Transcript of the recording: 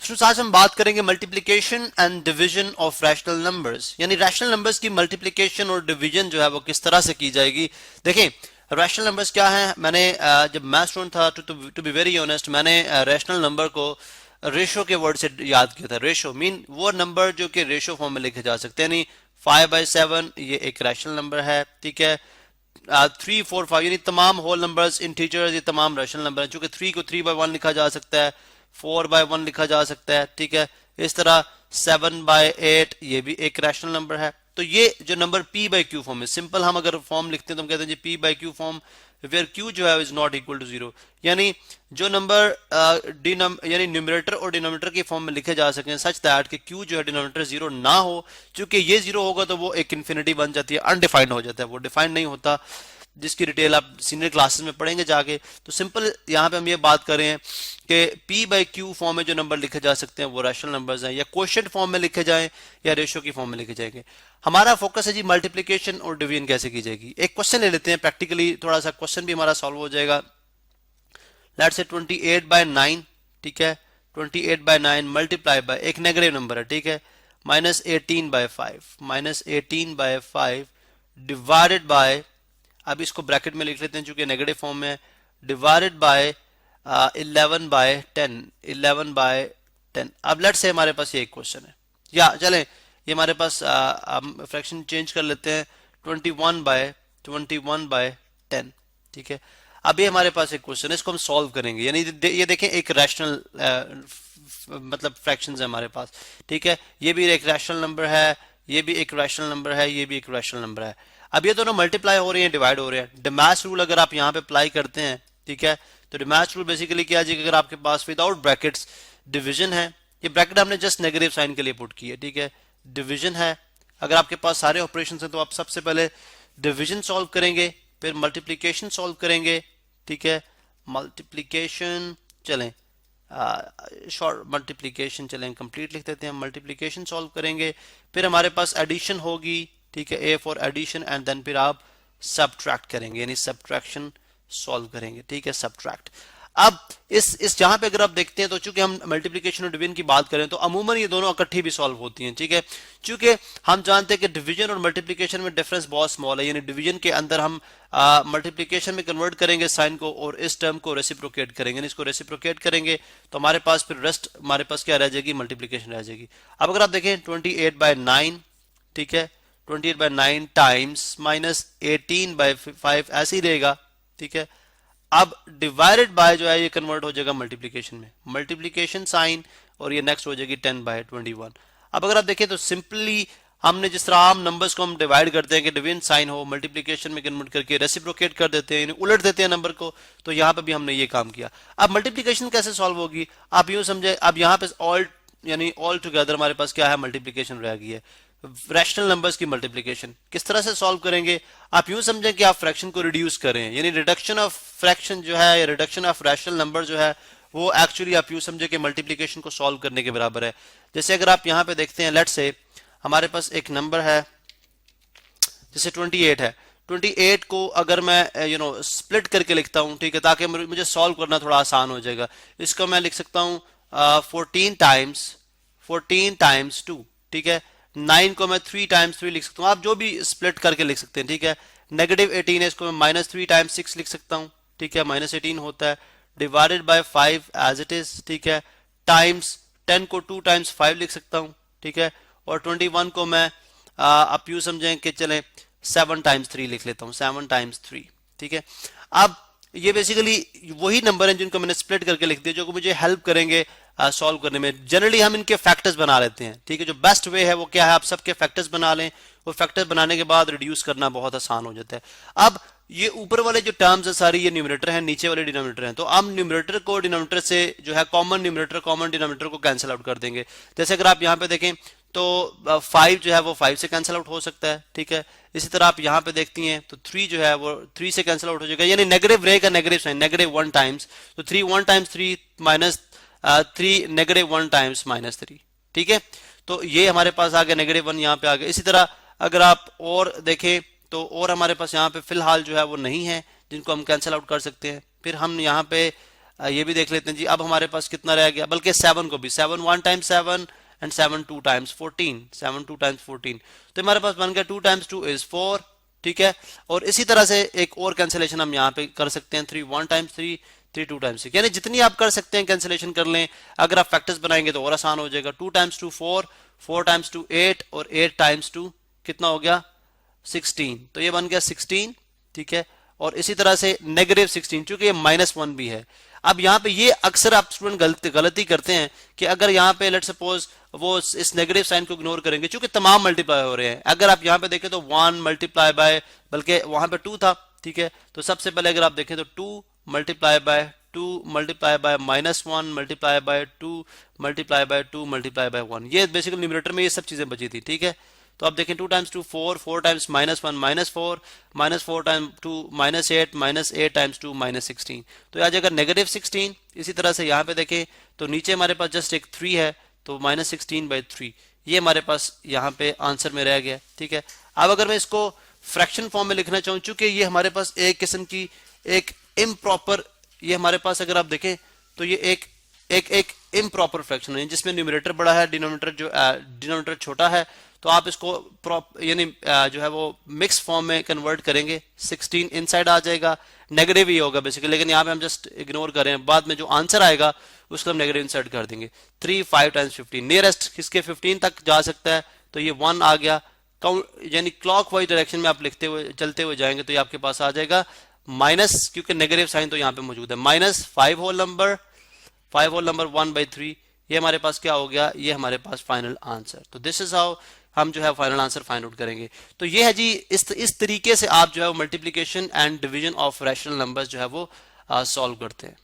Students आज हम बात करेंगे multiplication and division of rational numbers, यानी रैशनल नंबर्स की मल्टीप्लिकेशन और डिवीजन जो है वो किस तरह से की जाएगी। देखें रैशनल नंबर्स क्या हैं, मैंने जब मैं स्टूडेंट था टू बी वेरी ऑनेस्ट, मैंने रैशनल नंबर को रेशो के वर्ड से याद किया था। रेशो मीन वो नंबर जो कि रेशो फॉर्म में लिखे जा सकते हैं, यानी 5/7 ये एक रैशनल नंबर है, ठीक है। 3, 4, 5 यानी तमाम होल नंबर्स, इंटीजर्स, ये तमाम रैशनल नंबर है। चूंकि 3 को 3/1 लिखा जा सकता है, 4/1 लिखा जा सकता है, ठीक है। इस तरह 7/8 ये भी एक रैशनल नंबर है। तो ये जो नंबर p/q फॉर्म है, सिंपल हम अगर फॉर्म लिखते हैं तो हम कहते हैं जी p/q फॉर्म वेयर q जो है इज नॉट इक्वल टू 0, यानी जो नंबर यानी न्यूमरेटर और डिनोमिनेटर के फॉर्म में लिखे जा सकें सच दैट कि q जो है डिनोमिनेटर 0 ना हो। चूंकि ये 0 होगा तो वो एक इन्फिनिटी बन जाती है, अनडिफाइंड हो जाता है, वो डिफाइंड नहीं होता, जिसकी डिटेल आप सीनियर क्लासेस में पढ़ेंगे जाके। तो सिंपल यहाँ पे हम ये बात कर रहे हैं कि p/q फॉर्म में जो नंबर लिखे जा सकते हैं वो रैशनल नंबर्स हैं, या क्वोशिएंट फॉर्म में लिखे जाएं या रेशियो की फॉर्म में लिखे जाएंगे। हमारा फोकस है जी मल्टीप्लिकेशन और डिवीजन कैसे की जाएगी। एक क्वेश्चन ले लेते हैं, प्रैक्टिकली थोड़ा सा क्वेश्चन भी हमारा सॉल्व हो जाएगा। लेट्स से 28/9, ठीक है, 28/9 मल्टीप्लाई बाय एक नेगेटिव नंबर है, ठीक है, -18/5, -18/5 डिवाइडेड बाय, अब इसको ब्रैकेट में लिख लेते हैं चूंकि नेगेटिव फॉर्म में, डिवाइडेड बाय 11/10, 11/10। अब लेट्स से हमारे पास ये एक क्वेश्चन है, या चलें ये हमारे पास हम फ्रैक्शन चेंज कर लेते हैं, 21/10, ठीक है। अब ये हमारे पास एक क्वेश्चन है, इसको हम सॉल्व करेंगे, यानी ये देखें एक रैशनल मतलब फ्रैक्शंस है हमारे पास, ठीक है। ये भी एक रैशनल नंबर है, ये भी एक रैशनल नंबर है, ये भी एक रैशनल नंबर है। अब ये दोनों मल्टीप्लाई हो रहे हैं, डिवाइड हो रहे हैं। डिमैश रूल अगर आप यहाँ पे अप्लाई करते हैं, ठीक है, तो डिमैश रूल बेसिकली क्या है जी, अगर आपके पास विदाउट ब्रैकेट्स डिवीजन है, ये ब्रैकेट हमने जस्ट नेगेटिव साइन के लिए पुट की है, ठीक है, डिवीजन है। अगर आपके पास सारे ऑपरेशन हैं तो आप सबसे पहले डिवीजन सॉल्व करेंगे, फिर मल्टीप्लीकेशन सॉल्व करेंगे, ठीक है। मल्टीप्लीकेशन चलें शॉर्ट मल्टीप्लीकेशन चलें कंप्लीट लिख देते हैं, मल्टीप्लीकेशन सॉल्व करेंगे, फिर हमारे पास एडिशन होगी, ठीक है, A for addition, and then फिर आप सब्ट्रैक्ट करेंगे, यानी सब्ट्रैक्शन सॉल्व करेंगे, ठीक है, सब्ट्रैक्ट। अब इस जहां पे अगर आप देखते हैं तो चूंकि हम मल्टीप्लिकेशन और डिवीजन की बात करें तो अमूमन ये दोनों इकट्ठी भी सॉल्व होती हैं, ठीक है। चूंकि हम जानते हैं कि डिवीजन और मल्टीप्लिकेशन में डिफरेंस बहुत स्मॉल है, यानी डिवीजन के अंदर हम मल्टीप्लिकेशन में कन्वर्ट करेंगे साइन को और इस टर्म को रेसिप्रोकेट करेंगे, इसको रेसिप्रोकेट करेंगे तो हमारे पास फिर रेस्ट हमारे पास क्या रह जाएगी, मल्टीप्लिकेशन रह जाएगी। अब अगर आप देखें 28/9, ठीक है, 28/9 टाइम्स -18/5 ऐसे ही रहेगा, ठीक है। अब डिवाइडेड बाय जो है ये कन्वर्ट हो जाएगा मल्टीप्लिकेशन में, मल्टीप्लिकेशन साइन, और ये नेक्स्ट हो जाएगी 10/21। अब अगर आप देखें तो सिंपली हमने जिस तरह आम नंबर्स को हम डिवाइड करते हैं कि डिवीजन साइन हो, मल्टीप्लिकेशन में कन्वर्ट करके रेसिप्रोकेट कर देते हैं, यानी उलट देते हैं नंबर को, तो यहाँ पे भी हमने ये काम किया। अब मल्टीप्लिकेशन कैसे सॉल्व होगी, आप यूं समझे, अब यहाँ पे ऑल यानी ऑल टुगेदर हमारे पास क्या है, मल्टीप्लिकेशन रह गई है। रैशनल नंबर्स की मल्टीप्लिकेशन किस तरह से सॉल्व करेंगे, आप यूं समझें कि आप फ्रैक्शन को रिड्यूस करें, यानी रिडक्शन ऑफ फ्रैक्शन जो है या रिडक्शन ऑफ रैशनल नंबर जो है वो एक्चुअली आप यूं समझे कि मल्टीप्लिकेशन को सॉल्व करने के बराबर है। जैसे अगर आप यहाँ पे देखते हैं, लेट्स से हमारे पास एक नंबर है जैसे 28 है, 28 को अगर मैं स्प्लिट करके लिखता हूँ, ठीक है, ताकि मुझे सॉल्व करना थोड़ा आसान हो जाएगा। इसको मैं लिख सकता हूँ 14 टाइम्स 2, ठीक है। 9 को मैं 3 टाइम्स 3 लिख सकता हूँ, आप जो भी स्प्लिट करके लिख सकते हैं, ठीक है। -18 है, इसको मैं -3 टाइम्स 6 लिख सकता हूँ, ठीक है, -18 होता है, divided by 5 as it is, ठीक है, टाइम्स 10 को 2 टाइम्स 5 लिख सकता हूँ, ठीक है, और 21 को मैं आप यूं समझें कि चलें 7 टाइम्स 3 लिख लेता हूँ, 7 टाइम्स 3, ठीक है। अब ये बेसिकली वही नंबर हैं जिनको मैंने स्प्लिट करके लिख दिया, जो कि मुझे हेल्प करेंगे सॉल्व करने में। जनरली हम इनके फैक्टर्स बना लेते हैं, ठीक है, जो बेस्ट वे है वो क्या है, आप सबके फैक्टर्स बना लें, वो फैक्टर्स बनाने के बाद रिड्यूस करना बहुत आसान हो जाता है। अब ये ऊपर वाले जो टर्म्स है सारी ये न्यूमरेटर हैं, नीचे वाले डिनोमिनेटर हैं, तो हम न्यूमरेटर को डिनोमिनेटर से जो है कॉमन न्यूमरेटर कॉमन डिनोमिनेटर को कैंसिल आउट कर देंगे। जैसे अगर आप यहाँ पे देखें तो 5 जो है वो 5 से कैंसिल आउट हो सकता है, ठीक है। इसी तरह आप यहाँ पे देखती हैं तो 3 जो है वो 3 से कैंसिल आउट हो जाएगा, यानी नेगेटिव रहेगा, नेगेटिव साइन, -1 टाइम्स, तो 3 1 टाइम्स 3 माइनस 3 -1 टाइम्स -3, ठीक है। तो ये हमारे पास आ गया -1 यहाँ पे आ गया। इसी तरह अगर आप और देखें तो और हमारे पास यहाँ पे फिलहाल जो है वो नहीं है जिनको हम कैंसिल आउट कर सकते हैं। फिर हम यहाँ पे ये भी देख लेते हैं जी। अब हमारे पास कितना रह गया, बल्कि 7 को भी, 7 1 टाइम्स 7 एंड 7 2 टाइम्स 14, 7 2 टाइम्स 14, तो हमारे पास बन गया 2 टाइम्स 2 इज 4, ठीक है। और इसी तरह से एक और कैंसिलेशन हम यहाँ पे कर सकते हैं, 3 1 टाइम्स 3, 3 2 टाइम्स 6, यानी जितनी आप कर सकते हैं कैंसिलेशन कर लें। अगर आप फैक्टर्स बनाएंगे तो और आसान हो जाएगा। 2 टाइम्स 2 4, 4 टाइम्स 2 8 और 8 टाइम्स 2 कितना हो गया 16, तो ये बन गया 16, ठीक है। और इसी तरह से नेगेटिव 16, चूंकि ये -1 भी है। अब यहाँ पे ये अक्सर आप स्टूडेंट गलती करते हैं कि अगर यहाँ पे लेट सपोज वो इस नेगेटिव साइन को इग्नोर करेंगे, चूंकि तमाम मल्टीप्लाई हो रहे हैं। अगर आप यहाँ पे देखें तो 1 मल्टीप्लाई बाय, बल्कि वहां पे 2 था, ठीक है। तो सबसे पहले अगर आप देखें तो 2 multiply by 2 multiply by -1 multiply by 2 multiply by 2 multiply by 1, ये बेसिकली न्यूमरेटर में ये सब चीजें बची थी, ठीक है। तो आप देखें 2 टाइम्स 2 4, 4 टाइम्स -1 -4, -4 टाइम्स 2 -8, -8 टाइम्स 2 -16, तो आ जाएगा नेगेटिव 16। इसी तरह से यहाँ पे देखें तो नीचे हमारे पास जस्ट एक 3 है, तो -16/3, ये हमारे पास यहाँ पे आंसर में रह गया, ठीक है। अब अगर मैं इसको फ्रैक्शन फॉर्म में लिखना चाहूँ, चूंकि ये हमारे पास एक किस्म की एक इम्प्रॉपर, ये हमारे पास अगर आप देखें तो ये एक एक एक इम्प्रॉपर फ्रैक्शन है जिसमें न्यूमरेटर बड़ा है, डिनोमिनेटर छोटा है। तो आप इसको यानी जो है वो मिक्स फॉर्म में कन्वर्ट करेंगे, 16 इनसाइड आ जाएगा, नेगेटिव ही होगा बेसिकली, लेकिन यहाँ पे हम जस्ट इग्नोर कर रहे हैं। बाद में जो आंसर आएगा उसको हम नेगेटिव इंसर्ट कर देंगे। 3 5 टाइम्स 15, नियरेस्ट किसके 15 तक जा सकता है, तो ये 1 आ गया। यानी क्लॉकवाइज डायरेक्शन में आप लिखते हुए चलते हुए जाएंगे तो ये आपके पास आ जाएगा माइनस, क्योंकि नेगेटिव साइन तो यहाँ पे मौजूद है, -5 होल नंबर 1/3, ये हमारे पास क्या हो गया, ये हमारे पास फाइनल आंसर। तो दिस इज हाउ हम जो है फाइनल आंसर फाइंड आउट करेंगे। तो ये है जी, इस तरीके से आप जो है multiplication and division of rational numbers जो है वो सॉल्व करते हैं।